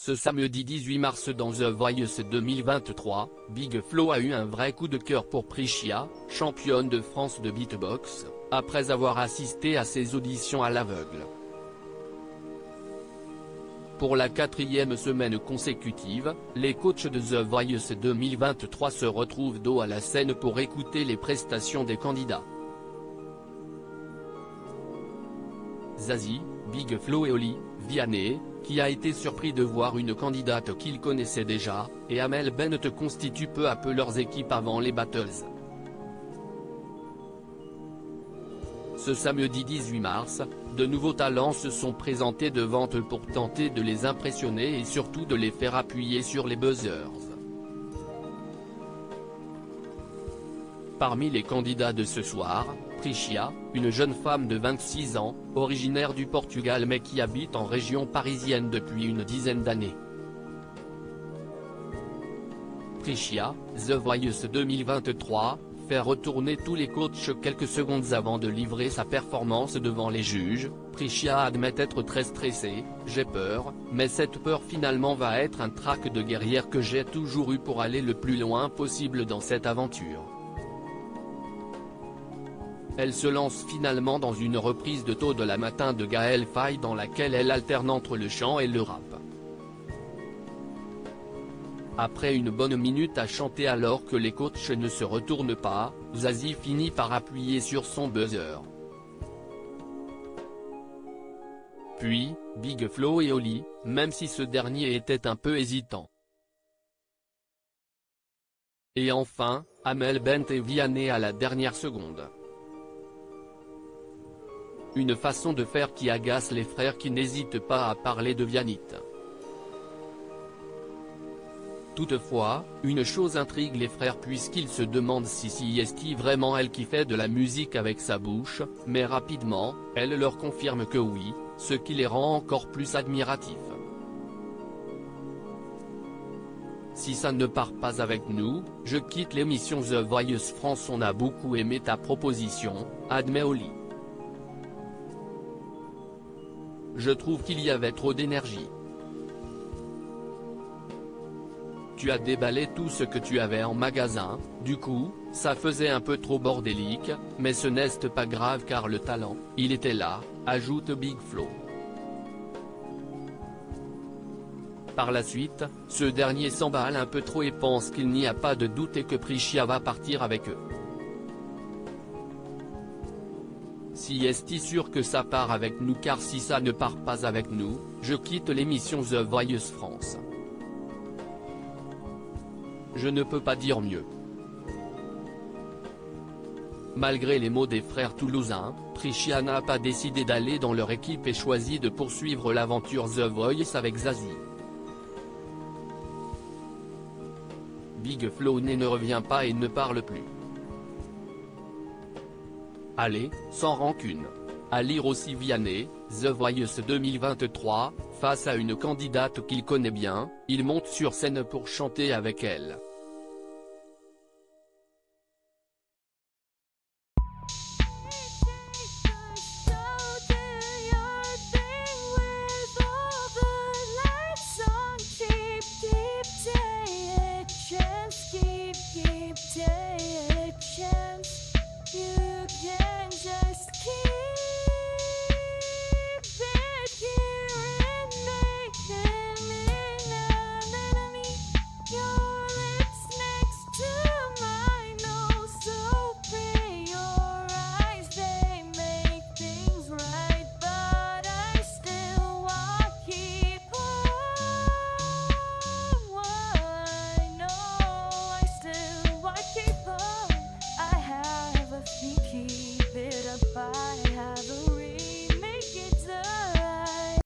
Ce samedi 18 mars dans The Voice 2023, Big Flo a eu un vrai coup de cœur pour Priccia, championne de France de beatbox, après avoir assisté à ses auditions à l'aveugle. Pour la 4e semaine consécutive, les coachs de The Voice 2023 se retrouvent dos à la scène pour écouter les prestations des candidats. Zazie, Big Flo et Oli, Vianney, qui a été surpris de voir une candidate qu'il connaissait déjà, et Amel Bent constituent peu à peu leurs équipes avant les battles. Ce samedi 18 mars, de nouveaux talents se sont présentés devant eux pour tenter de les impressionner et surtout de les faire appuyer sur les buzzers. Parmi les candidats de ce soir, Priccia, une jeune femme de 26 ans, originaire du Portugal mais qui habite en région parisienne depuis une dizaine d'années. Priccia, The Voice 2023, fait retourner tous les coachs quelques secondes avant de livrer sa performance devant les juges. Priccia admet être très stressée, « J'ai peur, mais cette peur finalement va être un trac de guerrière que j'ai toujours eu pour aller le plus loin possible dans cette aventure. » Elle se lance finalement dans une reprise de Tôt de la matin de Gaël Faye dans laquelle elle alterne entre le chant et le rap. Après une bonne minute à chanter alors que les coachs ne se retournent pas, Zazie finit par appuyer sur son buzzer. Puis, Big Flo et Oli, même si ce dernier était un peu hésitant. Et enfin, Amel Bent et Vianney à la dernière seconde. Une façon de faire qui agace les frères qui n'hésitent pas à parler de Vianney. Toutefois, une chose intrigue les frères puisqu'ils se demandent si c'est vraiment elle qui fait de la musique avec sa bouche, mais rapidement, elle leur confirme que oui, ce qui les rend encore plus admiratifs. Si ça ne part pas avec nous, je quitte l'émission The Voice France. On a beaucoup aimé ta proposition, admet Oli. Je trouve qu'il y avait trop d'énergie. Tu as déballé tout ce que tu avais en magasin, du coup, ça faisait un peu trop bordélique, mais ce n'est pas grave car le talent, il était là, ajoute Big Flo. Par la suite, ce dernier s'emballe un peu trop et pense qu'il n'y a pas de doute et que Priccia va partir avec eux. Si est sûr que ça part avec nous car si ça ne part pas avec nous, je quitte l'émission The Voice France. Je ne peux pas dire mieux. Malgré les mots des frères toulousains, Priccia n'a pas décidé d'aller dans leur équipe et choisit de poursuivre l'aventure The Voice avec Zazie. Big Flo ne revient pas et ne parle plus. Allez, sans rancune. À lire aussi Vianney, The Voice 2023, face à une candidate qu'il connaît bien, il monte sur scène pour chanter avec elle.